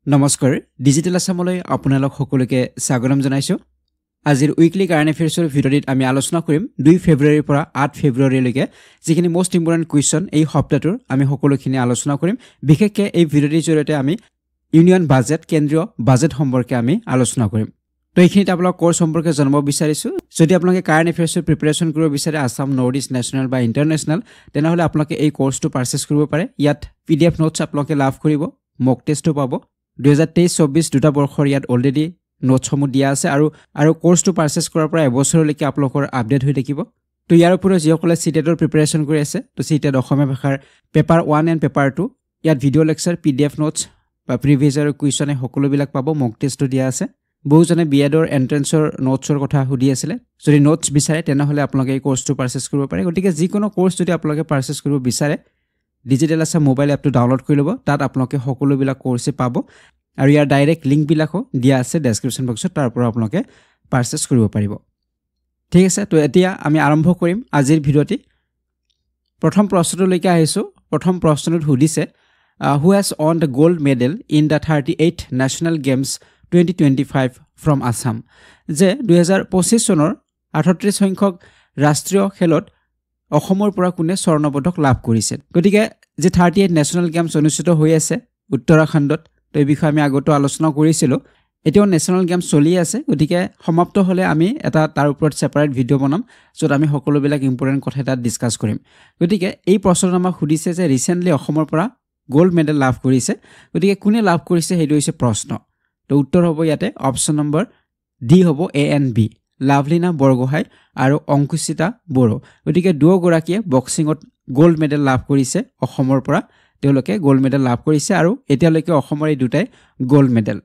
নমস্কাৰ ডিজিটেল আসামলৈ আপোনালোক সকলোকে স্বাগতম জনাইছো আজিৰ উইকলি কাৰেণ্ট এফেয়াৰ্ছৰ ভিডিঅ'ত আমি আলোচনা কৰিম 2 ফেব্ৰুৱাৰীৰ পৰা 8 ফেব্ৰুৱাৰীলৈকে যিখিনি মোষ্ট ইম্পৰ্টেন্ট কুৱেশ্যন এই সপ্তাহটোৰ আমি সকলোখিনি আলোচনা কৰিম বিশেষকৈ এই ভিডিঅ'টিৰ জৰিয়তে আমি ইউনিয়ন বাজেট কেন্দ্ৰীয় বাজেট সম্পৰ্কে আমি আলোচনা কৰিম তো এইখিনিত আপোনাক কোৰ্স সম্পৰ্কে জানিব বিচাৰিছো যদি আপোনালোকে কাৰেণ্ট এফেয়াৰ্ছৰ প্ৰিপাৰেচন কৰিব বিচাৰে আসাম নৰ্থ ইষ্ট নেশ্যনেল বা ইন্টাৰনেশ্যনেল তেনেহলে আপোনালোকে এই কোৰ্সটো পাৰচেজ কৰিব পাৰে ইয়াত পিডিএফ নোটছ আপোনালোকে লাভ কৰিব মক টেষ্টটো পাব 2023-24 দুটা বৰ্ষৰ ইয়াত অলৰেডি নোটসমূহ দিয়া আছে আৰু কোৰ্সটো পাৰচেজ কৰাৰ পৰা এবছৰলৈকে আপোনালোকৰ আপডেট হৈ থাকিব তো ইয়াৰ ওপৰত যিসকলে সিটেটৰ প্ৰিপাৰেচন কৰি আছে তো সিটেট অসমীয়া ভাষাৰ পেপাৰ 1 এণ্ড পেপাৰ 2 ইয়াত ভিডিঅ' লেকচাৰ পিডিএফ নোটছ বা প্ৰিভিয়াছ আৰু কুৱেশ্যনে সকলোবিলাক পাব মক টেষ্টটো দিয়া আছে বহুজনে বিএডৰ এন্ট্ৰেন্সৰ নোটছৰ কথা সুধি আছিল যদি নোটছ বিচাৰে তেনেহলে আপোনালোকে এই কোৰ্সটো পাৰচেজ কৰিব পাৰে গতিকে যিকোনো কোৰ্স যদি আপোনালোকে পাৰচেজ কৰিব বিচাৰে ডিজিটেল আসাম মোবাইল এপটো ডাউনলোড কৰি ল'ব তাত আপোনালোকে সকলোবিলাক কোৰ্সে পাব আৰু ইয়াৰ ডাইৰেক্ট লিংক বিলাকো দিয়া আছে ডেসক্ৰিপচন বক্সত তাৰ পৰা আপোনালোকে পাৰচেজ কৰিব পাৰিব ঠিক আছে তো এতিয়া আমি আৰম্ভ কৰিম আজিৰ ভিডিঅ'টি প্ৰথম প্ৰশ্নলৈকে আহিছো প্ৰথম প্ৰশ্নটো সুধিছে who has won the gold medal in the 38th national games 2025 from Assam যে 2025 চনৰ 38 সংখ্যক ৰাষ্ট্ৰীয় খেলত অসমৰ পৰা কোনে স্বৰ্ণ পদক লাভ কৰিছে গতিকে যে 38 নেশ্যনেল গেমছ অনুষ্ঠিত হৈ আছে উত্তৰাখণ্ডত তো এই বিষয়ে আমি আগতে আলোচনা কৰিছিলো এতিয়াও নেশ্যনেল গেমছ চলি আছে গতিকে সমাপ্ত হলে আমি এটা তাৰ ওপৰত সেপাৰেট ভিডিঅ' বনাম য'ত আমি সকলোবিলাক ইম্পৰ্টেন্ট কথা এটা ডিসকাস কৰিম গতিকে এই প্ৰশ্নটো আমাক সুধিছে যে ৰিসেন্টলি অসমৰ পৰা গোল্ড মেডেল লাভ কৰিছে গতিকে কোনে লাভ কৰিছে হেটো হৈছে প্ৰশ্ন তো উত্তৰ হ'ব ইয়াতে অপচন নম্বৰ ডি হ'ব A and B Lovlina Borgohain আৰু অংকুচিতা বড়ো গতিকে দুয়োগৰাকীয়ে বক্সিঙত গোল্ড মেডেল লাভ কৰিছে অসমৰ পৰা তেওঁলোকে গোল্ড মেডেল লাভ কৰিছে আৰু এতিয়ালৈকে অসমৰ এই দুটাই গোল্ড মেডেল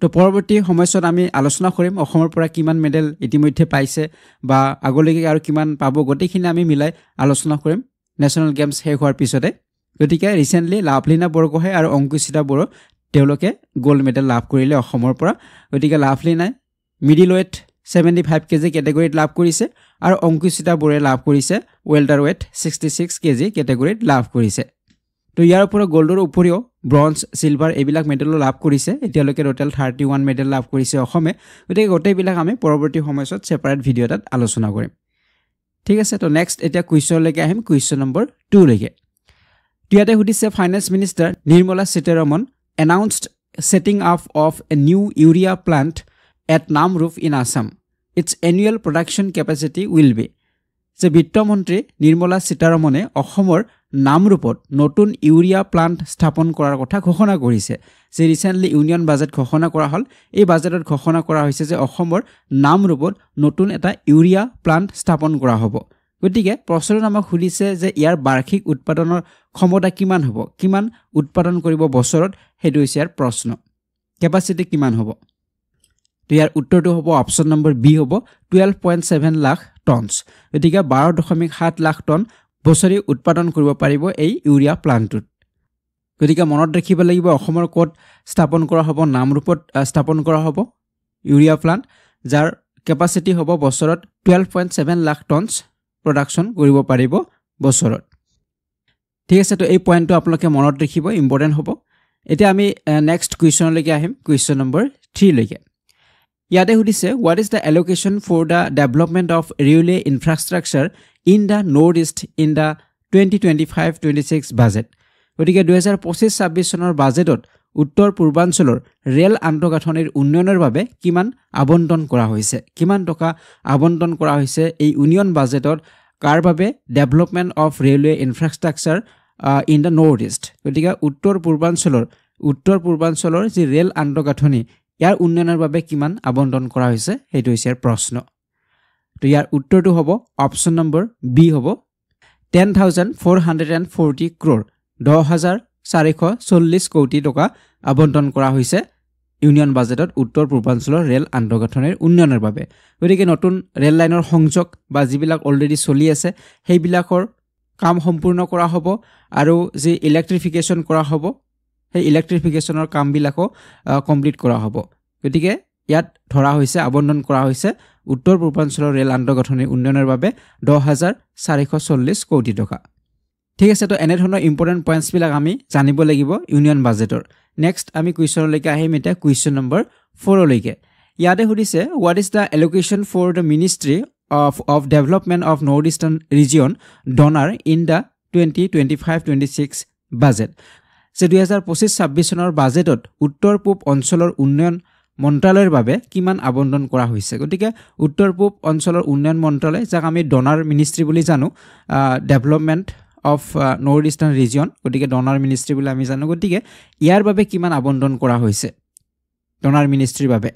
তো পৰৱৰ্তী সময়ত আমি আলোচনা কৰিম অসমৰ পৰা কিমান মেডেল ইতিমধ্যে পাইছে বা আগলৈকে আৰু কিমান পাব গতিখিনি আমি মিলাই আলোচনা কৰিম নেশ্যনেল গেমছ শেষ হোৱাৰ পিছতে গতিকে ৰিসেন্টলি লাভলিনা বৰগোহাঁই আৰু অংকুচিতা বড়ো তেওঁলোকে গোল্ড মেডেল লাভ কৰিলে অসমৰ পৰা গতিকে লাভলিনাই মিডল ৱেট 75 কেজি কেটেগৰীত লাভ কৰিছে আৰু অংকুচিতা বড়োৱে লাভ কৰিছে ৱেল্টাৰ ৱেট 66 কেজি কেটেগৰীত লাভ কৰিছে তো ইয়াৰ ওপৰত গোল্ডৰ উপৰিও ব্ৰঞ্জ সিলভাৰ এইবিলাক মেডেল লাভ কৰিছে এতিয়ালৈকে টোটাল 31 মেডেল লাভ কৰিছে অসমে গতিকে গোটেইবিলাক আমি পৰৱৰ্তী সময়ত সেপাৰেট ভিডিঅ' এটাত আলোচনা কৰিম ঠিক আছে তো নেক্সট এতিয়া কুৱেশ্যনলৈকে আহিম কুৱেশ্যন নম্বৰ 2 লৈকে ইয়াতে সুধিছে finance minister Nirmala Sitharaman announced setting up of a new urea plant at Namrup in Assam. Its annual production capacity will be. যে বিত্তমন্ত্ৰী নিৰ্মলা সীতাৰমণে অসমৰ নামৰূপত নতুন ইউৰিয়া প্লান্ট স্থাপন কৰাৰ কথা ঘোষণা কৰিছে যে ৰিসেন্টলি ইউনিয়ন বাজেট ঘোষণা কৰা হল এই বাজেটত ঘোষণা কৰা হৈছে যে অসমৰ নামৰূপত নতুন এটা ইউৰিয়া প্লান্ট স্থাপন কৰা হ'ব গতিকে প্ৰশ্নটো আমাক সুধিছে যে ইয়াৰ বাৰ্ষিক উৎপাদনৰ ক্ষমতা কিমান হ'ব কিমান উৎপাদন কৰিব বছৰত হেতু হৈছে ইয়াৰ প্ৰশ্ন কেপাসিটি কিমান হ'ব তো ইয়াৰ উত্তৰটো হ'ব অপচন নম্বৰ বি হ'ব 12.7 লাখ টনছ গতিকে 12.7 লাখ টন বছৰি উৎপাদন কৰিব পাৰিব এই ইউৰিয়া প্লান্টটোত গতিকে মনত ৰাখিব লাগিব অসমৰ ক'ত স্থাপন কৰা হ'ব নামৰূপত স্থাপন কৰা হ'ব ইউৰিয়া প্লান্ট যাৰ কেপাসিটি হ'ব বছৰত 12.7 লাখ টনছ প্ৰডাকশন কৰিব পাৰিব বছৰত ঠিক আছে তো এই পইণ্টটো আপোনালোকে মনত ৰাখিব ইম্পৰ্টেন্ট হ'ব এতিয়া আমি নেক্সট কুৱেশ্যনলৈকে আহিম কুৱেশ্যন নম্বৰ 3 লৈকে ইয়াতে সুধিছে what is the allocation for the development of railway infrastructure in the northeast in the 2025-26 budget গতিকে 2025-26 চনৰ বাজেটত উত্তৰ পূৰ্বাঞ্চলৰ ৰেল আন্তঃগাঁথনিৰ উন্নয়নৰ বাবে কিমান আবণ্টন কৰা হৈছে কিমান টকা আবণ্টন কৰা হৈছে এই ইউনিয়ন বাজেটত কাৰ বাবে development of railway infrastructure in the north east গতিকে উত্তৰ পূৰ্বাঞ্চলৰ যি ৰেল আন্তঃগাঁথনি ইয়াৰ উন্নয়নৰ বাবে কিমান আবণ্টন কৰা হৈছে হেতু হৈছে প্ৰশ্ন তো ইয়াৰ উত্তৰটো হ'ব অপচন নম্বৰ বি হ'ব 10,440 crore 10,440 কোটি টকা আবণ্টন কৰা হৈছে ইউনিয়ন বাজেটত উত্তৰ পূৰ্বাঞ্চলৰ ৰেল আন্তঃগাঁথনিৰ উন্নয়নৰ বাবে গতিকে নতুন ৰেল লাইনৰ সংযোগ বা যিবিলাক অলৰেডি চলি আছে সেইবিলাকৰ কাম সম্পূৰ্ণ কৰা হ'ব আৰু যি ইলেক্ট্ৰিফিকেশন কৰা হ'ব সেই ইলেক্ট্ৰিফিকেশনৰ কামবিলাকো কমপ্লিট কৰা হ'ব গতিকে ইয়াত ধৰা হৈছে আবণ্টন কৰা হৈছে উত্তৰ পূৰ্বাঞ্চলৰ ৰেল আন্তঃগাঁথনিৰ উন্নয়নৰ বাবে 10,440 কোটি টকা ঠিক আছে তো এনে ধৰণৰ ইম্পৰ্টেন্ট পইণ্টছ বিলাক আমি জানিব লাগিব ইউনিয়ন বাজেটৰ নেক্সট আমি কুৱেশ্যনলৈকে আহিম এতিয়া কুৱেশ্যন নম্বৰ 4 লৈকে ইয়াতে সুধিছে what is the allocation for the ministry of development of northeastern region donor in the 2025-26 budget যে 2025-26 চনৰ বাজেটত উত্তৰ পূব অঞ্চলৰ উন্নয়ন মন্ত্ৰালয়ৰ বাবে কিমান আবণ্টন কৰা হৈছে গতিকে উত্তৰ পূব অঞ্চলৰ উন্নয়ন মন্ত্ৰালয় যাক আমি ডনাৰ মিনিষ্ট্ৰী বুলি জানো development of north eastern region গতিকে ডনাৰ মিনিষ্ট্ৰী বুলি আমি জানো গতিকে ইয়াৰ বাবে কিমান আবণ্টন কৰা হৈছে ডনাৰ মিনিষ্ট্ৰীৰ বাবে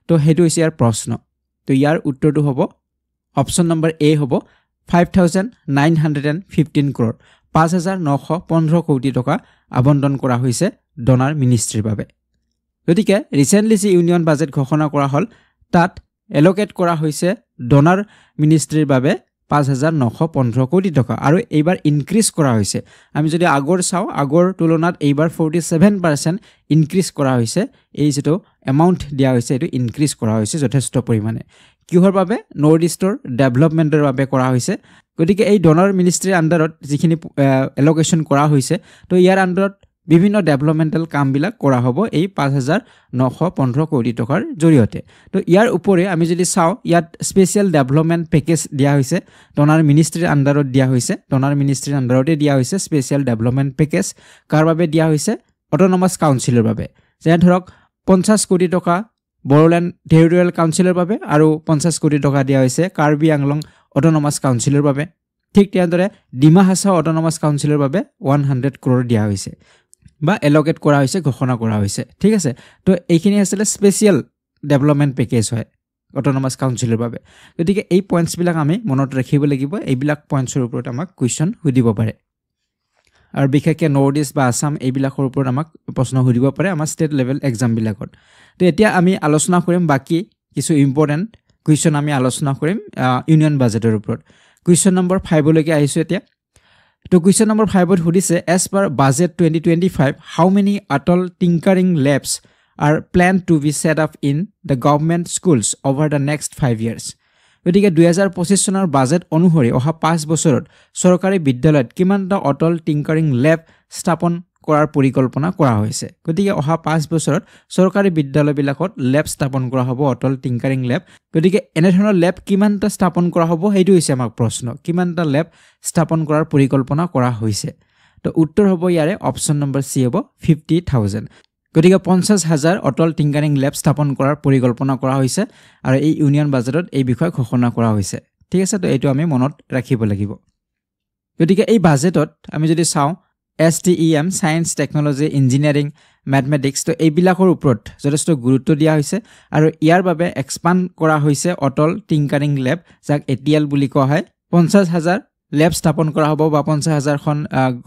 তো সেইটো হৈছে ইয়াৰ প্ৰশ্ন তো ইয়াৰ উত্তৰটো হ'ব অপশ্যন নম্বৰ এ হ'ব 5,915 crore 5,915 কোটি টকা আবণ্টন কৰা হৈছে ডনাৰ মিনিষ্ট্ৰীৰ বাবে গতিকে ৰিসেন্টলি যি ইউনিয়ন বাজেট ঘোষণা কৰা হ'ল তাত এলোকেট কৰা হৈছে ডনাৰ মিনিষ্ট্ৰীৰ বাবে 5,915 কোটি টকা আৰু এইবাৰ ইনক্ৰিজ কৰা হৈছে আমি যদি আগৰ চাও আগৰ তুলনাত এইবাৰ 47% ইনক্ৰিজ কৰা হৈছে এই যেটো এমাউন্ট দিয়া হৈছে এটো ইনক্ৰিজ কৰা হৈছে যথেষ্ট পৰিমাণে কিহৰ বাবে নৰ্থ ইষ্টৰ ডেভেলপমেন্টৰ বাবে কৰা হৈছে গতিকে এই ডনাৰ মিনিষ্ট্ৰীৰ আন্ডাৰত যিখিনি এলোকেশন কৰা হৈছে তো ইয়াৰ আন্ডাৰত বিভিন্ন ডেভেলপমেন্টাল কামবিলাক কৰা হ'ব এই 5,915 কোটি টকাৰ জৰিয়তে তো ইয়াৰ উপৰে আমি যদি চাও ইয়াত স্পেশাল ডেভেলপমেন্ট পেকেজ দিয়া হৈছে ডনাৰ মিনিষ্ট্ৰীৰ আন্ডাৰত দিয়া হৈছে ডনাৰ মিনিষ্ট্ৰীৰ আন্ডাৰতে দিয়া হৈছে স্পেশাল ডেভেলপমেন্ট পেকেজ কাৰ বাবে দিয়া হৈছে অটোনমাস কাউন্সিলৰ বাবে যেনে ধৰক 50 কোটি টকা বড়োলেণ্ড টেৰিটৰিয়েল কাউন্সিলৰ বাবে আৰু 50 কোটি টকা দিয়া হৈছে কাৰ্বি আংলং অটোনমাস কাউন্সিলৰ বাবে ঠিক তেনেদৰে ডিমা হাছাও অটোনমাস কাউন্সিলৰ বাবে 100 crore দিয়া হৈছে বা এলোকেট কৰা হৈছে ঘোষণা কৰা হৈছে ঠিক আছে তো এইখিনি আসলে স্পেশাল ডেভেলপমেন্ট পেকেজ হয় অটোনমাস কাউন্সিলৰ বাবে গতিকে এই পইণ্টছ বিলাক আমি মনত ৰাখিব লাগিব এইবিলাক পইণ্টছৰ ওপৰত আমাক কোৱেশ্চন সুধিব পাৰে আৰু বিশেষকৈ নৰ্থ ইষ্ট বা আসাম এইবিলাকৰ ওপৰত আমাক প্ৰশ্ন সুধিব পাৰে আমাৰ ষ্টেট লেভেল এক্সাম বিলাকত তো এতিয়া আমি আলোচনা কৰিম বাকি কিছু ইম্পৰ্টেন্ট কোৱেশ্চন আমি আলোচনা কৰিম ইউনিয়ন বাজেটৰ ওপৰত কোৱেশ্চন নম্বৰ 5 লৈকে আহিছো এতিয়া তো কোৱেশ্চন নম্বৰ 5 ত সুধিছে as per budget 2025 how many Atal tinkering labs are planned to be set up in the government schools over the next 5 years গতিকে 2025 চনৰ বাজেট অনুসৰি অহা 5 বছৰত চৰকাৰী বিদ্যালয়ত কিমানটা অটল টিংকাৰিং ল্যাব স্থাপন কৰাৰ পৰিকল্পনা কৰা হৈছে গতিকে অহা 5 বছৰত চৰকাৰী বিদ্যালয়বিলাকত ল্যাব স্থাপন কৰা হ'ব অটল টিংকাৰিং ল্যাব গতিকে এনে ধৰণৰ ল্যাব কিমানটা স্থাপন কৰা হ'ব হেতু হৈছে আমাৰ প্ৰশ্ন কিমানটা ল্যাব স্থাপন কৰাৰ পৰিকল্পনা কৰা হৈছে তো উত্তৰ হ'ব ইয়াৰে অপচন নম্বৰ সি হ'ব 50,000 গতিকে 50,000 অটল টিংকাৰিং ল্যাব স্থাপন কৰাৰ পৰিকল্পনা কৰা হৈছে আৰু এই ইউনিয়ন বাজেটত এই বিষয় ঘোষণা কৰা হৈছে ঠিক আছে তো এইটো আমি মনত ৰাখিব লাগিব গতিকে এই বাজেটত আমি যদি চাও STEM science technology engineering mathematics তো এইবিলাকৰ ওপৰত যথেষ্ট গুৰুত্ব দিয়া হৈছে আৰু ইয়াৰ বাবে এক্সপান্ড কৰা হৈছে অটল টিংকাৰিং ল্যাব যাক ATL বুলি কোৱা হয় 50,000 ল্যাব স্থাপন কৰা হ'ব বা 50,000 খন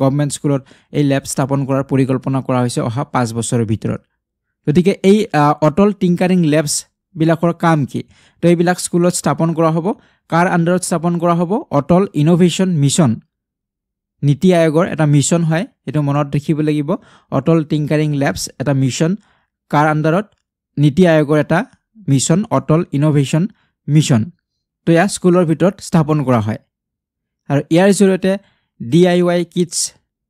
গভৰ্ণমেণ্ট স্কুলত এই ল্যাব স্থাপন কৰাৰ পৰিকল্পনা কৰা হৈছে অহা 5 বছৰৰ ভিতৰত গতিকে এই অটল টিংকাৰিং ল্যাবছ বিলাকৰ কাম কি তো এইবিলাক স্কুলত স্থাপন কৰা হ'ব কাৰ আন্ডাৰত স্থাপন কৰা হ'ব অটল ইনোভেশন মিশন নীতি আয়োগৰ এটা মিশন হয় এটো মনত ৰাখিব লাগিব অটল টিংকাৰিং ল্যাবছ এটা মিশন কাৰ আন্ডাৰত নীতি আয়োগৰ এটা মিশন অটল ইনোভেশন মিশন তো ইয়া স্কুলৰ ভিতৰত স্থাপন কৰা হয় আৰু ইয়াৰ জৰিয়তে DIY কিটছ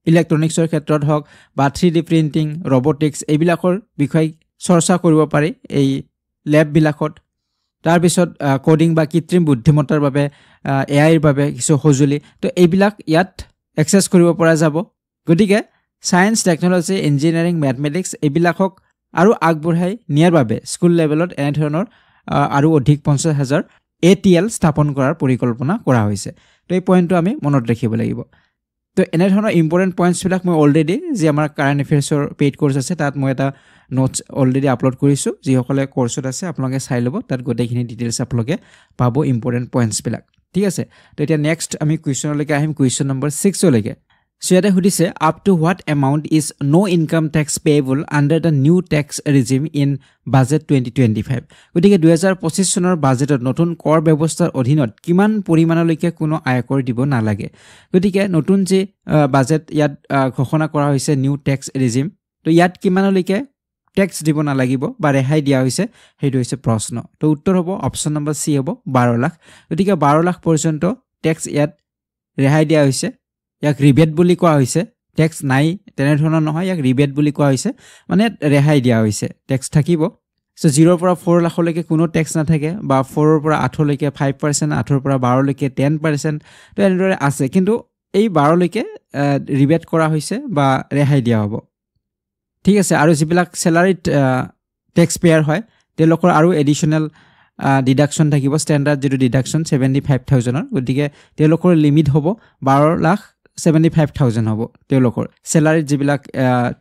ইলেক্ট্ৰনিক্সৰ ক্ষেত্ৰত হওক বা 3D প্ৰিন্টিং ৰবটিক্স এইবিলাকৰ বিষয় চৰ্চা কৰিব পাৰি এই ল্যাব বিলাকত তাৰ পিছত কোডিং বা কৃত্ৰিম বুদ্ধিমত্তাৰ বাবে AI ৰ বাবে কিছু সজুলি তো এইবিলাক ইয়াত এক্সেস কৰিব পৰা যাব গতিকে সায়েন্স টেকনলজি ইঞ্জিনিয়াৰিং ম্যাথমেটিক্স এইবিলাকক আৰু আগবঢ়াই নিয়াৰ বাবে স্কুল লেভেলত এনে ধৰণৰ আৰু অধিক 50,000 ATL স্থাপন কৰাৰ পৰিকল্পনা কৰা হৈছে তো এই পইণ্টটো আমি মনত ৰাখিব লাগিব তো এনে ধৰণৰ ইম্পৰ্টেন্ট পইণ্টছ বিলাক মই অলৰেডি যে আমাৰ কাৰেন্ট এফেয়াৰ্ছৰ পেইড কোৰ্স আছে তাত মই এটা নোটছ অলৰেডি আপলোড কৰিছো যি সকলে কোৰ্সত আছে আপোনালোকে চাই ল'ব তাত গোটেইখিনি ডিটেইলছ আপোনালোকে পাব ইম্পৰ্টেন্ট পইণ্টছ বিলাক ঠিক আছে তো এতিয়া নেক্সট আমি কোৱেশ্চনলৈকে আহিম কোৱেশ্চন নম্বৰ 6 লৈকে সো ইয়াতে সুধিছে up to what amount is no income tax payable under the new tax regime in budget 2025 গতিকে 2025 চনৰ বাজেটত নতুন কৰ ব্যৱস্থাৰ অধীনত কিমান পৰিমাণলৈকে কোনো আয়কৰ দিব নালাগে গতিকে নতুন যে বাজেট ইয়াত ঘোষণা কৰা হৈছে নিউ টেক্স ৰেজিম তো ইয়াত কিমানলৈকে টেক্স দিব নালাগিব বা ৰেহাই দিয়া হৈছে হেতু হৈছে প্ৰশ্ন তো উত্তৰ হ'ব অপচন নম্বৰ সি হ'ব 12 লাখ গতিকে 12 লাখ পৰ্যন্ত টেক্স ইয়াত ৰেহাই দিয়া হৈছে ইয়াক ৰিবেট বুলি কোৱা হৈছে টেক্স নাই তেনেধৰণৰ নহয় ইয়াক ৰিবেট বুলি কোৱা হৈছে মানে ৰেহাই দিয়া হৈছে টেক্স থাকিব সো 0 ৰ পৰা 4 লাখলৈকে কোনো টেক্স নাথাকে বা 4 ৰ পৰা 8 লৈকে 5% 8 ৰ পৰা 12 লৈকে 10% তো এনেদৰে আছে কিন্তু এই 12 লৈকে ৰিবেট কৰা হৈছে বা ৰেহাই দিয়া হ'ব ঠিক আছে আৰু যিবিলাক স্যালাৰিড টেক্স পেয়াৰ হয় তেওঁলোকৰ আৰু এডিশনাল ডিডাকশন থাকিব স্ট্যান্ডাৰ্ড যেটো ডিডাকশন 75000 ৰ গতিকে তেওঁলোকৰ লিমিট হ'ব 12,75,000 হ'ব তেওঁলোকৰ স্যালাৰিড যিবিলাক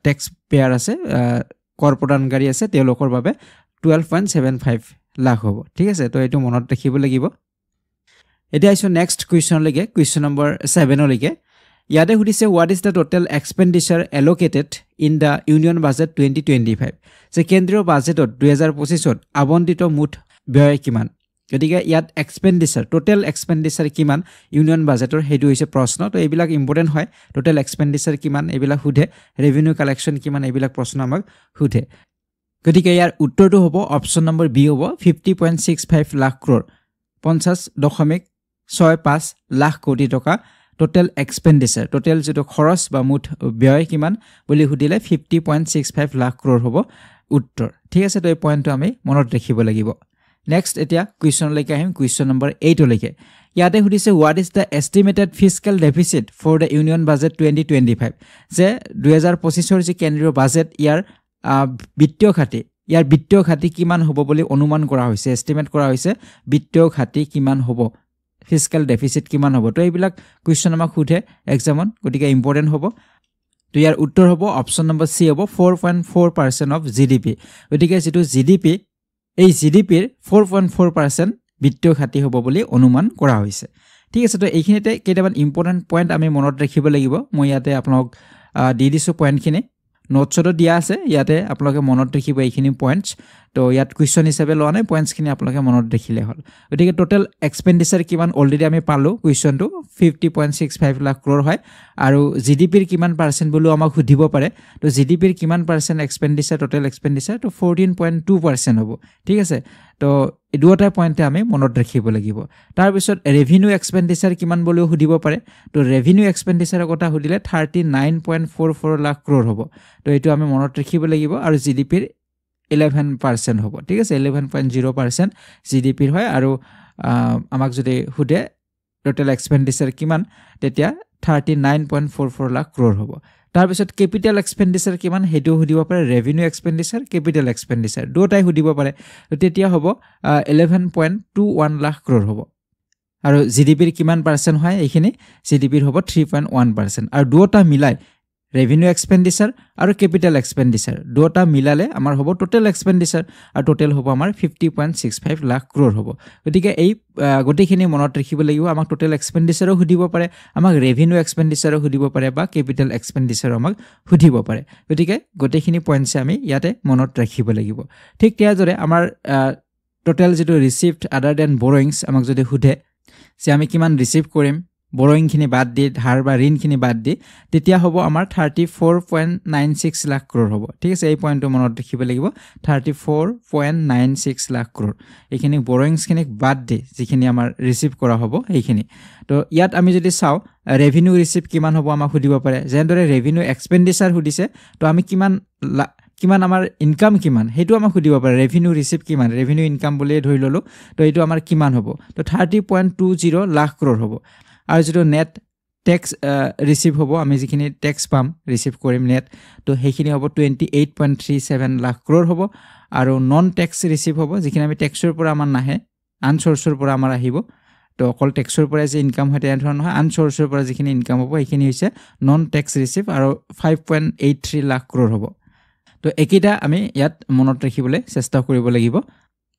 টেক্স পেয়াৰ আছে কৰ প্ৰদানকাৰী আছে তেওঁলোকৰ বাবে 12.75 লাখ হ'ব ঠিক আছে তো এটো মনত ৰাখিব লাগিব এতিয়া আইছো নেক্সট কোৱেশ্চন লৈকে কোৱেশ্চন নম্বৰ 7 লৈকে ইয়াতে সুধিছে what is the total expenditure allocated in the union budget 2025 যে কেন্দ্ৰীয় বাজেটত 2025 ত আবণ্টিত মুঠ ব্যয় কিমান গতিকে ইয়াত এক্সপেন্ডিচাৰ টোটাল এক্সপেন্ডিচাৰ কিমান ইউনিয়ন বাজেটৰ হেতু হৈছে প্ৰশ্ন তো এইবিলাক ইম্পৰ্টেন্ট হয় টোটাল এক্সপেন্ডিচাৰ কিমান এইবিলাক সুধে ৰেভিনিউ কালেকচন কিমান এইবিলাক প্ৰশ্ন আমাক সুধে গতিকে ইয়াৰ উত্তৰটো হ'ব অপচন নম্বৰ বি হ'ব 50.65 লাখ ক্ৰোৰ 50.65 লাখ কোটি টকা টোটাল এক্সপেন্ডিচাৰ টোটাল যেটো খৰচ বা মুঠ ব্যয় কিমান বুলি সুধিলে 50.65 লাখ ক্ৰোৰ হ'ব উত্তৰ ঠিক আছে তো এই পইণ্টটো আমি মনত ৰাখিব লাগিব নেক্সট এতিয়া কোৱেশ্চন লৈকে আহিম কোৱেশ্চন নম্বৰ 8 লৈকে ইয়াতে সুধিছে what is the estimated fiscal deficit for the union budget 2025 যে 2025 ৰ যে কেন্দ্ৰীয় বাজেট ইয়াৰ বিত্তীয় খাতি কিমান হ'ব বুলি অনুমান কৰা হৈছে এস্টিমেট কৰা হৈছে বিত্তীয় খাতি কিমান হ'ব fiscal deficit কিমান হ'ব তো এইবিলাক কোৱেশ্চন আমাক সুধে এক্সামত গতিকে ইম্পৰ্টেন্ট হ'ব তো ইয়াৰ উত্তৰ হ'ব অপচন নম্বৰ সি হ'ব 4.4% অফ জিডিপি গতিকে যেটো জিডিপি এই জিডিপিৰ 4.4% বিত্তীয় খাতি হ'ব বুলি অনুমান কৰা হৈছে ঠিক আছে তো এইখিনিতে কেইটামান ইম্পৰ্টেন্ট পইণ্ট আমি মনত ৰাখিব লাগিব মই ইয়াতে আপোনাক দি দিছো পইণ্টখিনি নোটছত দিয়া আছে ইয়াতে আপোনালোকে মনত ৰাখিব এইখিনি পইণ্টছ তো ইয়াত কোৱেশ্চন হিচাপে লোৱা নাই পইণ্টছখিনি আপোনালোকে মনত ৰাখিলে হ'ল গতিকে টোটাল এক্সপেন্ডিচাৰ কিমান অলৰেডি আমি পালো কোৱেশ্চনটো 50.65 লাখ ক্ৰোৰ হয় আৰু জিডিপিৰ কিমান পাৰ্সেন্ট বুলি আমাক সুধিব পাৰে তো জিডিপিৰ কিমান পাৰ্সেন্ট এক্সপেন্ডিচাৰ টোটাল এক্সপেন্ডিচাৰ তো 14.2% হ'ব ঠিক আছে তো এই দুটা পইণ্টে আমি মনত ৰাখিব লাগিব তাৰ পিছত ৰেভিনিউ এক্সপেন্ডিচাৰ কিমান বুলি সুধিব পাৰে তো ৰেভিনিউ এক্সপেন্ডিচাৰৰ কথা সুধিলে 39.44 লাখ ক্ৰোৰ হ'ব তো এটো আমি মনত ৰাখিব লাগিব আৰু জিডিপিৰ 11% হ'ব ঠিক আছে 11.0% জিডিপিৰ হয় আৰু আমাক যদি সুধে টোটাল এক্সপেন্ডিচাৰ কিমান তেতিয়া 39.44 লাখ ক্ৰোৰ হ'ব তাৰ পিছত ক্যাপিটাল এক্সপেন্ডিচাৰ কিমান হেতু সুধিব পাৰে ৰেভিনিউ এক্সপেন্ডিচাৰ ক্যাপিটাল এক্সপেন্ডিচাৰ দুটাই সুধিব পাৰে তো তেতিয়া হ'ব 11.21 লাখ ক্ৰোৰ হ'ব আৰু জিডিপিৰ কিমান পাৰ্সেন্ট হয় এইখিনি জিডিপিৰ হ'ব 3.1% আৰু দুটা মিলাই ৰেভিনিউ এক্সপেন্ডিচাৰ আৰু ক্যাপিটাল এক্সপেন্ডিচাৰ দুটা মিলালে আমাৰ হ'ব টোটাল এক্সপেন্ডিচাৰ আৰু টোটাল হ'ব আমাৰ 50.65 লাখ ক্ৰোৰ হ'ব গতিকে এই গটেখিনি মনত ৰাখিব লাগিব আমাক টোটাল এক্সপেন্ডিচাৰো সুধিব পাৰে আমাক ৰেভিনিউ এক্সপেন্ডিচাৰো সুধিব পাৰে বা ক্যাপিটাল এক্সপেন্ডিচাৰো আমাক সুধিব পাৰে গতিকে গটেখিনি পইণ্টছ আমি ইয়াতে মনত ৰাখিব লাগিব ঠিক তেনেদৰে আমাৰ টোটাল যেটো ৰিসিভড আদাৰ দেন বৰোইংছ আমাক যদি সুধে যে আমি কিমান ৰিসিভ কৰিম borrowing খিনি বাদ দি ধাৰ বা ঋণ খিনি বাদ দি তেতিয়া হ'ব আমাৰ 34.96 লাখ ক্ৰোৰ হ'ব ঠিক আছে এই পইণ্টটো মনত ৰাখিব লাগিব 34.96 লাখ ক্ৰোৰ এইখিনি borrowings খিনি বাদ দি যিখিনি আমাৰ ৰিসিভ কৰা হ'ব এইখিনি তো ইয়াত আমি যদি চাও ৰেভিনিউ ৰিসিভ কিমান হ'ব আমাক সুধিব পাৰে যেনদৰে ৰেভিনিউ এক্সপেন্ডিচাৰ সুধিছে তো আমি কিমান আমাৰ ইনকাম কিমান হেতু আমাক সুধিব পাৰে ৰেভিনিউ ৰিসিভ কিমান ৰেভিনিউ ইনকাম বুলি ধৰি ললো তো এটো আমাৰ কিমান হ'ব তো 30.20 লাখ ক্ৰোৰ হ'ব আৰু যেটো নেট ট্যাক্স ৰিসিভ হ'ব আমি যিখিনি ট্যাক্স পাম ৰিসিভ কৰিম নেট তো সেইখিনি হ'ব 28.37 লাখ ক্ৰোৰ হ'ব আৰু নন ট্যাক্স ৰিসিভ হ'ব যিখিনি আমি ট্যাক্সৰ পৰা আমাৰ নাহে আন সোৰ্সৰ পৰা আমাৰ আহিব তো অকল ট্যাক্সৰ পৰা যে ইনকাম হয় তেনে ধৰণৰ নহয় আন সোৰ্সৰ পৰা যিখিনি ইনকাম হ'ব এইখিনি হৈছে নন ট্যাক্স ৰিসিভ আৰু 5.83 লাখ ক্ৰোৰ হ'ব তো একিটা আমি ইয়াত মনত ৰাখিবলৈ চেষ্টা কৰিব লাগিব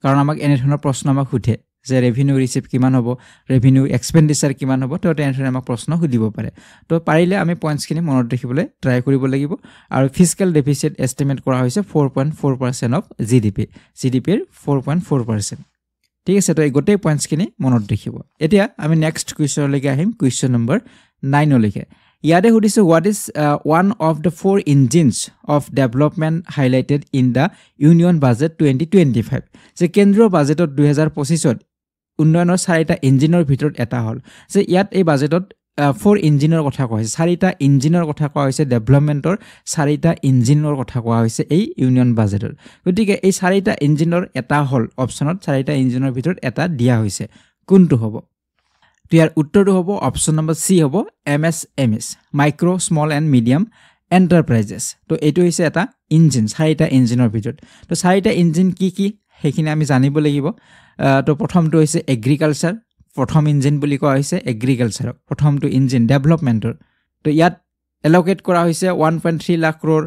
কাৰণ আমাক এনে ধৰণৰ প্ৰশ্ন আমাক সুধে যে ৰেভিনিউ ৰিসিভ কিমান হ'ব ৰেভিনিউ এক্সপেন্ডিচাৰ কিমান হ'ব তো তেনে আমাক প্ৰশ্ন সুধিব পাৰে তো পাৰিলে আমি পইণ্টছখিনি মনত ৰাখিবলৈ ট্ৰাই কৰিব লাগিব আৰু ফিস্কেল ডেফিচিট এস্টিমেট কৰা হৈছে 4.4% অফ জিডিপিৰ 4.4% ঠিক আছে তো এই গোটেই পইণ্টছখিনি মনত ৰাখিব এতিয়া আমি নেক্সট কুৱেশ্যনলৈকে আহিম কুৱেশ্যন নম্বৰ 9 লৈকে ইয়াতে সুধিছে what is one of the four engines of development highlighted in the union budget 2025 যে কেন্দ্ৰীয় বাজেটত 2025 ত উন্নয়নৰ চাৰিটা ইঞ্জিনৰ ভিতৰত এটা হল যে ইয়াত এই বাজেটত 4 ইঞ্জিনৰ কথা কোৱা হৈছে 4টা ইঞ্জিনৰ কথা কোৱা হৈছে ডেভেলপমেণ্টৰ 4টা ইঞ্জিনৰ কথা কোৱা হৈছে এই ইউনিয়ন বাজেটৰ গতিকে এই 4টা ইঞ্জিনৰ এটা হল অপচনত 4টা ইঞ্জিনৰ ভিতৰত এটা দিয়া হৈছে কোনটো হ'ব তো ইয়াৰ উত্তৰটো হ'ব অপচন নম্বৰ সি হ'ব MSMEs micro small and medium enterprises তো এইটো হৈছে এটা ইঞ্জিন 4টা ইঞ্জিনৰ ভিতৰত তো 4টা ইঞ্জিন কি কি হেখিনি আমি জানিব লাগিব তো প্ৰথমটো হৈছে এগ্ৰিকালচাৰ প্ৰথম ইঞ্জিন বুলি কোৱা হৈছে এগ্ৰিকালচাৰ প্ৰথমটো ইঞ্জিন ডেভেলপমেণ্টৰ তো ইয়াত এলোকেট কৰা হৈছে 1.3 লাখ ক্ৰোৰ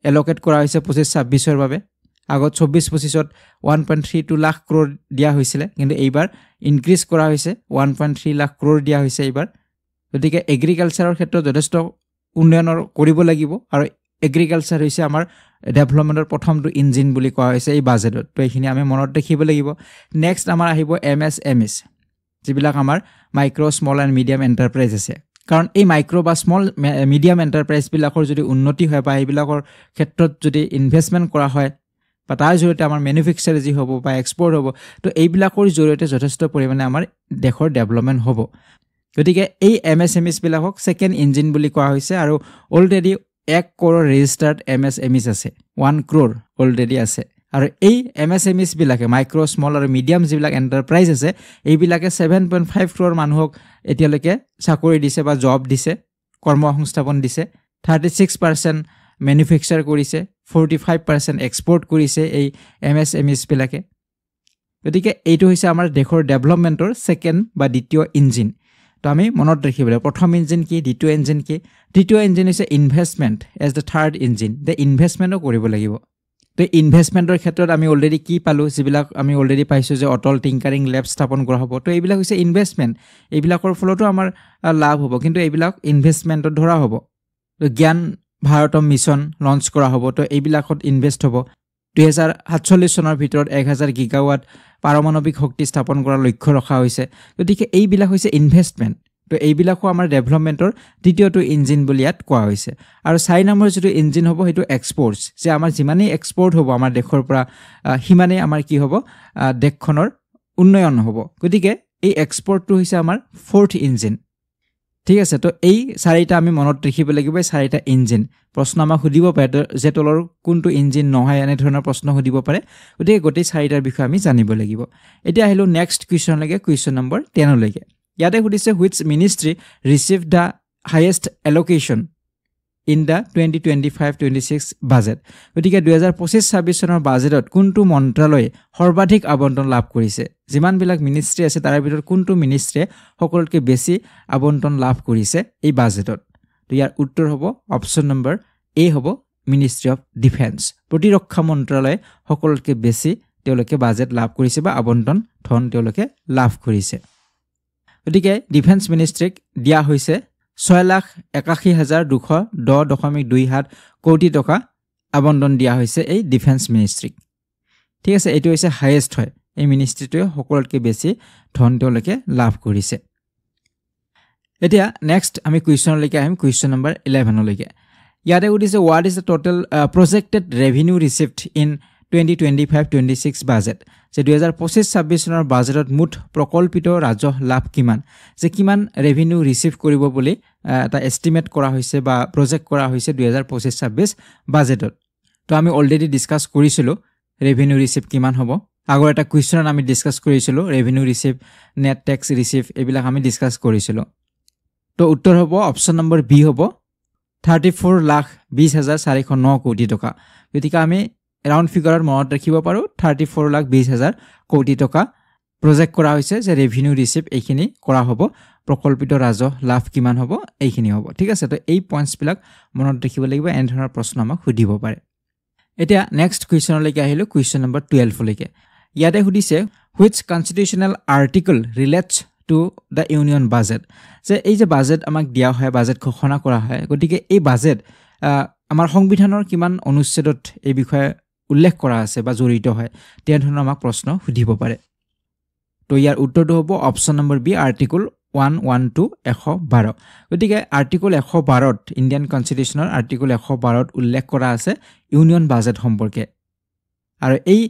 এলোকেট কৰা হৈছে 25-26 ৰ বাবে আগত 24-25ত 1.32 লাখ ক্ৰোৰ দিয়া হৈছিল কিন্তু এইবাৰ ইনক্ৰিজ কৰা হৈছে 1.3 লাখ ক্ৰোৰ দিয়া হৈছে এইবাৰ গতিকে এগ্ৰিকালচাৰৰ ক্ষেত্ৰত যথেষ্ট উন্নয়নৰ কৰিব লাগিব আৰু এগ্ৰিকালচাৰ হৈছে আমাৰ ডেভেলপমেণ্টৰ প্ৰথমটো ইঞ্জিন বুলি কোৱা হৈছে এই বাজেটত তো এইখিনি আমি মনত ৰাখিব লাগিব নেক্সট আমাৰ আহিব MSMEs যিবিলাক আমাৰ micro small and medium enterprise আছে কাৰণ এই মাইক্ৰো বা স্মল মিডিয়াম এণ্টাৰপ্ৰাইজ বিলাকৰ যদি উন্নতি হয় বা এইবিলাকৰ ক্ষেত্ৰত যদি ইনভেষ্টমেণ্ট কৰা হয় বা তাৰ জৰিয়তে আমাৰ মেনুফেকচাৰ যি হ'ব বা এক্সপৰ্ট হ'ব তো এইবিলাকৰ জৰিয়তে যথেষ্ট পৰিমাণে আমাৰ দেশৰ ডেভেলপমেণ্ট হ'ব গতিকে এই MSMEs বিলাকক সেকেন্ড ইঞ্জিন বুলি কোৱা হৈছে আৰু অলৰেডি 1 crore ৰেজিষ্টাৰ্ড MSMEs আছে 1 crore অলৰেডি আছে আৰু এই MSMEs বিলাকে মাইক্ৰো স্মল আৰু মিডিয়াম যিবিলাক এণ্টাৰপ্ৰাইজ আছে এইবিলাকে 7.5 crore মানুহক এতিয়ালৈকে চাকৰি দিছে বা জব দিছে কৰ্মসংস্থাপন দিছে 36% মেনুফেকচাৰ কৰিছে 45% এক্সপৰ্ট কৰিছে এই MSMEs বিলাকে গতিকে এইটো হৈছে আমাৰ দেশৰ ডেভেলপমেণ্টৰ সেকেন্ড বা দ্বিতীয় ইঞ্জিন তো আমি মনত ৰাখিব লাগিব প্ৰথম ইঞ্জিন কি দ্বিতীয় ইঞ্জিন কি তৃতীয় ইঞ্জিন হৈছে investment as the third engine the ইনভেষ্টমেণ্টও কৰিব লাগিব তো ইনভেষ্টমেণ্টৰ ক্ষেত্ৰত আমি অলৰেডি কি পালোঁ যিবিলাক আমি অলৰেডি পাইছোঁ যে অটল টিংকাৰিং লেব স্থাপন কৰা হ'ব তো এইবিলাক হৈছে ইনভেষ্টমেণ্ট এইবিলাকৰ ফলতো আমাৰ লাভ হ'ব কিন্তু এইবিলাক ইনভেষ্টমেণ্টত ধৰা হ'ব তো জ্ঞান ভাৰতম মিছন লঞ্চ কৰা হ'ব তো এইবিলাকত ইনভেষ্ট হ'ব 2047 চনৰ ভিতৰত 1000 গিগাৱাট পাৰমাণৱিক শক্তি স্থাপন কৰাৰ লক্ষ্য ৰখা হৈছে গতিকে এইবিলাক হৈছে ইনভেষ্টমেণ্ট তো এইবিলাকো আমাৰ ডেভেলপমেণ্টৰ দ্বিতীয়টো ইঞ্জিন বুলি ইয়াত কোৱা হৈছে আৰু 4 নম্বৰ যিটো ইঞ্জিন হ'ব সেইটো এক্সপৰ্টছ যে আমাৰ যিমানেই এক্সপৰ্ট হ'ব আমাৰ দেশৰ পৰা হিমানেই আমাৰ কি হ'ব দেশখনৰ উন্নয়ন হ'ব গতিকে এই এক্সপৰ্টটো হৈছে আমাৰ ফৰ্থ ইঞ্জিন ঠিক আছে তো এই 4টা আমি মনত ৰাখিব লাগিব 4টা ইঞ্জিন প্ৰশ্ন আমাক সুধিব পাৰে যে তলৰ কোনটো ইঞ্জিন নহয় এনে ধৰণৰ প্ৰশ্ন সুধিব পাৰে গতিকে গোটেই 4টাৰ বিষয়ে আমি জানিব লাগিব এতিয়া আহিলো নেক্সট কুৱেশ্যন লাগে কুৱেশ্যন নম্বৰ 10 লৈকে ইয়াতে সুধিছে which ministry received the highest allocation in the 2025-26 budget গতিকে 2025-26 চনৰ বাজেটত কোনটো মন্ত্ৰালয়ে সৰ্বাধিক আবণ্টন লাভ কৰিছে যিমান বিলাক মিনিষ্ট্ৰী আছে তাৰ ভিতৰত কোনটো মিনিষ্ট্ৰীয়ে সকলোতকৈ বেছি আবণ্টন লাভ কৰিছে এই বাজেটত তো ইয়াৰ উত্তৰ হ'ব অপচন নম্বৰ এ হ'ব মিনিষ্ট্ৰী অফ ডিফেন্স প্ৰতিৰক্ষা মন্ত্ৰালয়ে সকলোতকৈ বেছি তেওঁলোকে বাজেট লাভ কৰিছে বা আবণ্টন ধন তেওঁলোকে লাভ কৰিছে গতিকে ডিফেন্স মিনিষ্ট্ৰীক দিয়া হৈছে 6,81,210.27 কোটি টকা আবণ্টন দিয়া হৈছে এই ডিফেন্স মিনিষ্ট্ৰীক ঠিক আছে এইটো হৈছে হাইয়েষ্ট হয় এই মিনিষ্ট্ৰীটোৱে সকলোতকৈ বেছি ধন তেওঁলোকে লাভ কৰিছে এতিয়া নেক্সট আমি কুৱেশ্যনলৈকে আহিম কুৱেশ্যন নম্বৰ 11 লৈকে ইয়াতে সুধিছে what is the total projected revenue received in 2025-26 budget যে 2025-26 চনৰ বাজেটত মুঠ প্ৰকল্পিত ৰাজহ লাভ কিমান যে কিমান ৰেভিনিউ ৰিসিভ কৰিব বুলি এটা এস্টিমেট কৰা হৈছে বা প্ৰজেক্ট কৰা হৈছে 2025-26 বাজেটত তো আমি অলৰেডি ডিসকাস কৰিছিলো ৰেভিনিউ ৰিসিভ কিমান হ'ব আগৰ এটা কুৱেশ্যন আমি ডিসকাস কৰিছিলো revenue receive net tax receive এইবিলাক আমি ডিসকাস কৰিছিলো তো উত্তৰ হ'ব অপচন নম্বৰ বি হ'ব 34,20,409 কোটি টকা গতিকে আমি ৰাউণ্ড ফিগাৰত মনত ৰাখিব পাৰো 34,20,000 কোটি টকা প্ৰজেক্ট কৰা হৈছে যে ৰেভিনিউ ৰিসিভ এইখিনি কৰা হ'ব প্ৰকল্পিত ৰাজহ লাভ কিমান হ'ব এইখিনি হ'ব ঠিক আছে তো এই পইণ্টছ বিলাক মনত ৰাখিব লাগিব এন ধৰণৰ প্ৰশ্ন আমাক সুধিব পাৰে এতিয়া নেক্সট কুৱেশ্যনলৈকে আহিলো কুৱেশ্যন নম্বৰ 12 লৈকে ইয়াতে সুধিছে which constitutional article relates to the union budget যে এই যে বাজেট আমাক দিয়া হয় বাজেট ঘোষণা কৰা হয় গতিকে এই বাজেট আমাৰ সংবিধানৰ কিমান অনুচ্ছেদত এই বিষয়ে উল্লেখ কৰা আছে বা জড়িত হয় তেনে ধৰণৰ আমাক প্ৰশ্ন সুধিব পাৰে তো ইয়াৰ উত্তৰটো হ'ব অপচন নম্বৰ বি আৰ্টিকল 112 112 গতিকে আৰ্টিকল 112ত ইণ্ডিয়ান কনষ্টিটিউচনৰ আৰ্টিকল 112ত উল্লেখ কৰা আছে ইউনিয়ন বাজেট সম্পৰ্কে আৰু এই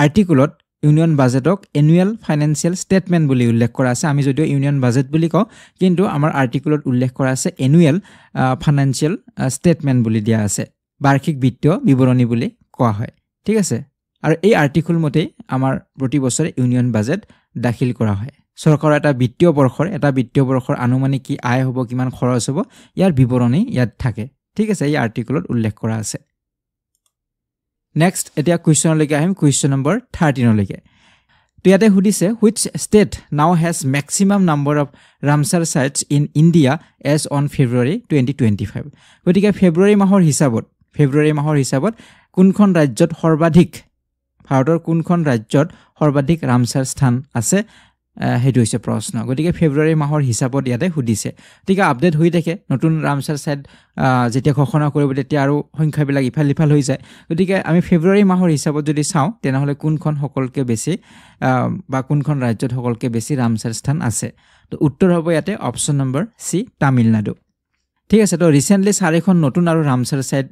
আৰ্টিকলত ইউনিয়ন বাজেটক এনুৱেল ফাইনেন্সিয়েল ষ্টেটমেণ্ট বুলি উল্লেখ কৰা আছে আমি যদিও ইউনিয়ন বাজেট বুলি কওঁ কিন্তু আমাৰ আৰ্টিকলত উল্লেখ কৰা আছে এনুৱেল ফাইনেন্সিয়েল ষ্টেটমেণ্ট বুলি দিয়া আছে বাৰ্ষিক বিত্তীয় বিৱৰণী বুলি কোৱা হয় ঠিক আছে আৰু এই আৰ্টিকল মতে আমাৰ প্ৰতি বছৰে ইউনিয়ন বাজেট দাখিল কৰা হয় চৰকাৰৰ এটা বিত্তীয় বৰ্ষৰ আনুমানিক কি আয় হ'ব কিমান খৰচ হ'ব ইয়াৰ বিৱৰণী ইয়াত থাকে ঠিক আছে এই আৰ্টিকলত উল্লেখ কৰা আছে নেক্সট এতিয়া কুৱেশ্যনলৈকে আহিম কুৱেশ্যন নম্বৰ 13 লৈকে তো ইয়াতে সুধিছে which state now has maximum number of Ramsar sites in India as on February 2025 গতিকে ফেব্ৰুৱাৰী মাহৰ হিচাপত কোনখন ৰাজ্যত সৰ্বাধিক ভাৰতৰ কোনখন ৰাজ্যত সৰ্বাধিক ৰামচাৰ স্থান আছে হেতু হৈছে প্ৰশ্ন গতিকে ফেব্ৰুৱাৰী মাহৰ হিচাপত ইয়াতে সুধিছে গতিকে আপডেট হৈ থাকে নতুন ৰামচাৰ সাইট যেতিয়া ঘোষণা কৰিব তেতিয়া আৰু সংখ্যাবিলাক ইফাল হৈ যায় গতিকে আমি ফেব্ৰুৱাৰী মাহৰ হিচাপত যদি চাওঁ তেনেহলে কোনখন সকলকে বেছি বা কোনখন ৰাজ্যত সকলকে বেছি ৰামচাৰ স্থান আছে তো উত্তৰ হ'ব ইয়াতে অপচন নম্বৰ সি তামিলনাডু ঠিক আছে তো ৰিসেন্টলি 4খন নতুন আৰু ৰামচাৰ সাইট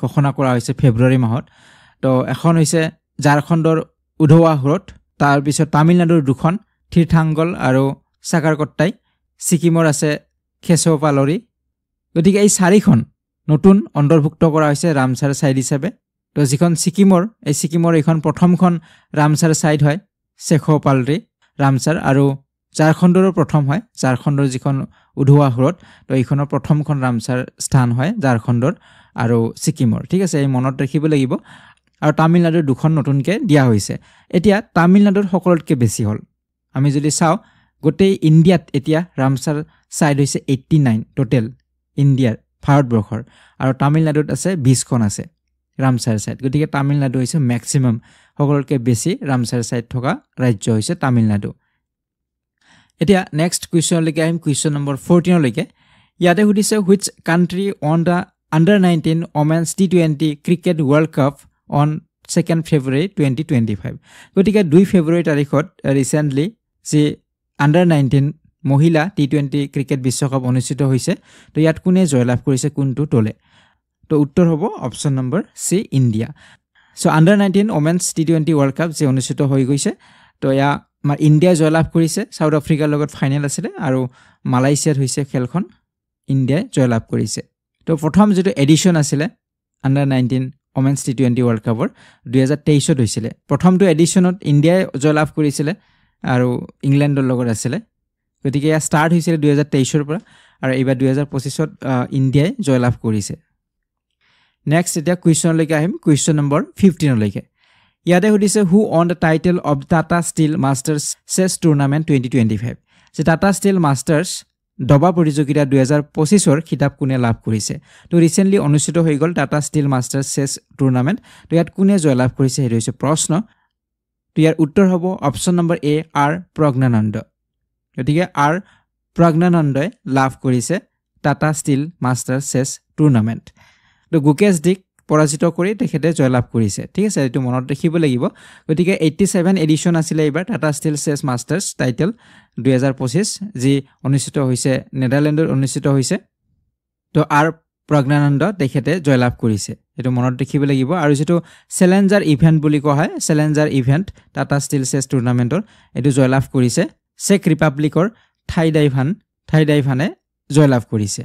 ঘোষণা কৰা হৈছে ফেব্ৰুৱাৰী মাহত তো এখন হৈছে ঝাৰখণ্ডৰ উধৱা হ্ৰদ তাৰ পিছত তামিলনাডুৰ দুখন থিৰথাংগল আৰু সাকাৰকট্টাই সিকিমৰ আছে খেসোপালৰি গতিকে এই 4খন নতুন অন্তৰ্ভুক্ত কৰা হৈছে ৰামচাৰ সাইট হিচাপে তো যিখন সিকিমৰ এইখন প্ৰথমখন ৰামচাৰ সাইট হয় খেসোপালৰি ৰামচাৰ আৰু ঝাৰখণ্ডৰ প্ৰথম হয় ঝাৰখণ্ডৰ যিখন উধৱা হ্ৰদ তো এইখনৰ প্ৰথমখন ৰামচাৰ স্থান হয় ঝাৰখণ্ডৰ আৰু সিকিমৰ ঠিক আছে এই মনত ৰাখিব লাগিব আৰু তামিলনাডুৰ দুখন নতুনকে দিয়া হৈছে এতিয়া তামিলনাডুৰ সকলোতকৈ বেছি হল আমি যদি চাওঁ গোটেই ইণ্ডিয়াত এতিয়া ৰামচাৰ সাইট হৈছে 89 টোটেল ইণ্ডিয়াৰ ভাৰতবৰ্ষৰ আৰু তামিলনাডুত আছে 20খন আছে ৰামচাৰ সাইট গতিকে তামিলনাডু হৈছে ম্যাক্সিমাম সকলোতকৈ বেছি ৰামচাৰ সাইট থকা ৰাজ্য হৈছে তামিলনাডু এতিয়া নেক্সট কুৱেশ্যনলৈকে আহিম কুৱেশ্যন নম্বৰ 14 লৈকে ইয়াতে সুধিছে which country won the under 19 women's T20 cricket world cup on 2nd February 2025 গতিকে 2 ফেব্ৰুৱাৰী তাৰিখত ৰিসেন্টলি যে আন্ডাৰ 19 মহিলা T20 ক্ৰিকেট বিশ্বকাপ অনুষ্ঠিত হৈছে তো ইয়াত কোনে জয়লাভ কৰিছে কোনটো টলে তো উত্তৰ হ'ব option number C India so under 19 women's T20 world cup যে অনুষ্ঠিত হৈ গৈছে তো ইয়া আমাৰ ইণ্ডিয়া জয়লাভ কৰিছে সাউথ আফ্ৰিকাৰ লগত ফাইনেল আছিল আৰু মালয়েছিয়াত হৈছে খেলখন ইণ্ডিয়া জয়লাভ কৰিছে তো প্ৰথম যেটো এডিশন আছিল আন্ডাৰ 19 ওমেন্স T20 ওয়াৰ্ল্ড কাপৰ 2023 হৈছিল প্ৰথমটো এডিশনত ইণ্ডিয়া জয়লাভ কৰিছিল আৰু ইংল্যান্ডৰ লগত আছিল গতিকে ইয়া স্টাৰ্ট হৈছিল 2023 পৰা আৰু এইবাৰ 2025ত ইণ্ডিয়াই জয়লাভ কৰিছে নেক্সট এটা কুৱেশ্যন লৈকে আহিম কুৱেশ্যন নম্বৰ 15 লৈকে ইয়াতে সুধিছে who won the title of Tata Steel Masters chess tournament 2025 যে টাটা ষ্টীল মাষ্টাৰ্ছ দবা প্ৰতিযোগিতা 2025ৰ খিতাপ কোনে লাভ কৰিছে তো ৰিসেন্টলি অনুষ্ঠিত হৈ গল Tata Steel Masters chess tournament তো ইয়াত কোনে জয়লাভ কৰিছে হেৰি হৈছে প্ৰশ্ন তো ইয়াৰ উত্তৰ হ'ব অপচন নম্বৰ এ আৰ প্ৰজ্ঞানন্দ গতিকে আৰ প্ৰজ্ঞানন্দই লাভ কৰিছে Tata Steel Masters chess tournament তো গুকেশ ডিক পৰাজিত কৰি তেখেতে জয়লাভ কৰিছে ঠিক আছে এটো মনত ৰাখিব লাগিব গতিকে 87 এডিশন আছিল এইবাৰ টাটা ষ্টীল চেছ মাষ্টাৰ্ছ টাইটেল 2025 যি অনুষ্ঠিত হৈছে নেদাৰল্যান্ডৰ অনুষ্ঠিত হৈছে তো আৰ প্ৰজ্ঞানন্দ তেখেতে জয়লাভ কৰিছে এটো মনত ৰাখিব লাগিব আৰু যেটো চ্যালেঞ্জাৰ ইভেন্ট বুলি কোৱা হয় চ্যালেঞ্জাৰ ইভেন্ট টাটা ষ্টীল চেছ টুৰ্নামেণ্টৰ এটো জয়লাভ কৰিছে চেক ৰিপাব্লিকৰ থাইডাইভানে জয়লাভ কৰিছে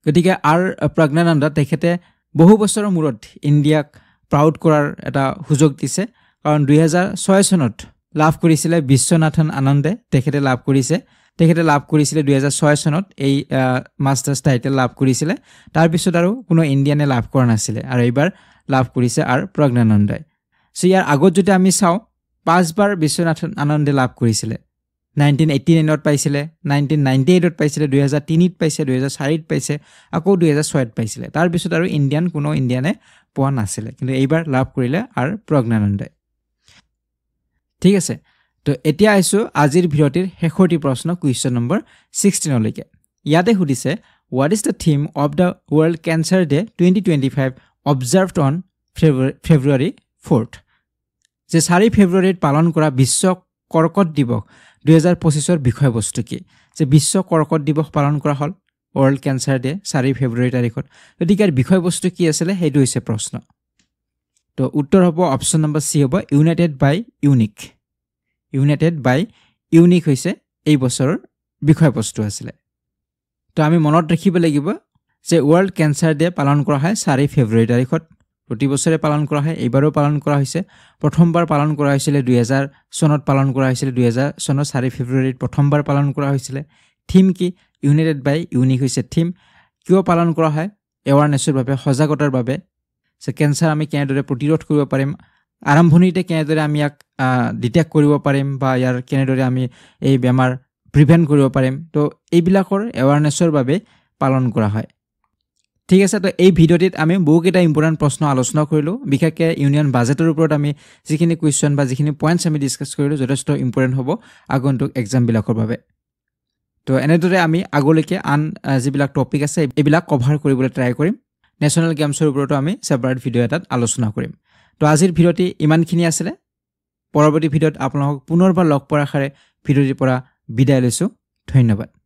গতিকে আৰ প্ৰজ্ঞানন্দ তেখেতে বহু বছৰৰ মূৰত ইণ্ডিয়াক প্ৰাউড কৰাৰ এটা সুযোগ দিছে কাৰণ 2006 চনত লাভ কৰিছিল বিশ্বনাথন আনন্দে তেখেতে লাভ কৰিছিল 2006 চনত এই মাষ্টাৰ্ছ টাইটেল লাভ কৰিছিল তাৰ পিছত আৰু কোনো ইণ্ডিয়ানে লাভ কৰা নাছিল আৰু এইবাৰ লাভ কৰিছে আৰ প্ৰজ্ঞানন্দই সো ইয়াৰ আগত যদি আমি চাওঁ 5 বাৰ বিশ্বনাথন আনন্দে লাভ কৰিছিল 1989 ত পাইছিল 1998 ত পাইছিল 2003 ত পাইছিল 2004 ত পাইছে আকৌ 2006 ত পাইছিল তাৰ পিছত আৰু কোনো ইণ্ডিয়ানে পোৱা নাছিল কিন্তু এইবাৰ লাভ কৰিলে আৰ প্ৰজ্ঞানন্দই ঠিক আছে তো এতিয়া আইছো আজিৰ ভিডিওটিৰ শেষৰটি প্ৰশ্ন কুৱেশ্যন নম্বৰ 16 লৈকে ইয়াতে সুধিছে what is the theme of the world cancer day 2025 observed on February 4th যে 4 ফেব্ৰুৱাৰীত পালন কৰা বিশ্ব কৰ্কট দিৱস 2025 ৰ বিষয়বস্তু কি যে বিশ্ব কৰ্কট দিৱস পালন কৰা হল ওয়াৰ্ল্ড ক্যান্সাৰ ডে 4 ফেব্ৰুৱাৰী তাৰিখত গতিকে বিষয়বস্তু কি আছিল হেতু হৈছে প্ৰশ্ন তো উত্তৰ হ'ব অপচন নম্বৰ সি হ'ব ইউনাইটেড বাই ইউনিক ইউনাইটেড বাই ইউনিক হৈছে এই বছৰৰ বিষয়বস্তু আছিলে তো আমি মনত ৰাখিব লাগিব যে ৱৰ্ল্ড কেঞ্চাৰ ডে পালন কৰা হয় 4 ফেব্ৰুৱাৰী তাৰিখত প্ৰতি বছৰে পালন কৰা হয় এইবাৰো পালন কৰা হৈছে প্ৰথমবাৰ পালন কৰা হৈছিল 2000 চনত পালন কৰা হৈছিল 2000 চনৰ 4 ফেব্ৰুৱাৰীত প্ৰথমবাৰ পালন কৰা হৈছিল থিম কি ইউনাইটেড বাই ইউনিক হৈছে থিম কিয় পালন কৰা হয় এৱাৰনেছৰ বাবে সজাগতাৰ বাবে যে কেঞ্চাৰ আমি কেনেদৰে প্ৰতিৰোধ কৰিব পাৰিম আৰম্ভণিতে কেনেদৰে আমি ইয়াক ডিটেক্ট কৰিব পাৰিম বা ইয়াৰ কেনেদৰে আমি এই বেমাৰ প্ৰিভেন্ট কৰিব পাৰিম তো এইবিলাকৰ এৱাৰনেছৰ বাবে পালন কৰা হয় ঠিক আছে তো এই ভিডিঅ'টিত আমি বহুকেইটা ইম্পৰ্টেণ্ট প্ৰশ্ন আলোচনা কৰিলোঁ বিশেষকৈ ইউনিয়ন বাজেটৰ ওপৰত আমি যিখিনি কুৱেশ্যন বা যিখিনি পইণ্টছ আমি ডিছকাছ কৰিলোঁ যথেষ্ট ইম্পৰ্টেণ্ট হ'ব আগন্তুক এক্সামবিলাকৰ বাবে তো এনেদৰে আমি আগলৈকে আন যিবিলাক টপিক আছে এইবিলাক কভাৰ কৰিবলৈ ট্ৰাই কৰিম নেশ্যনেল গেমছৰ ওপৰতো আমি ছেপাৰেট ভিডিঅ' এটাত আলোচনা কৰিম তো আজিৰ ভিডিঅ'টি ইমানখিনি আছিলে পৰৱৰ্তী ভিডিঅ'ত আপোনালোকক পুনৰবাৰ লগ পোৱাৰ আশাৰে ভিডিঅ'টিৰ পৰা বিদায় লৈছোঁ ধন্যবাদ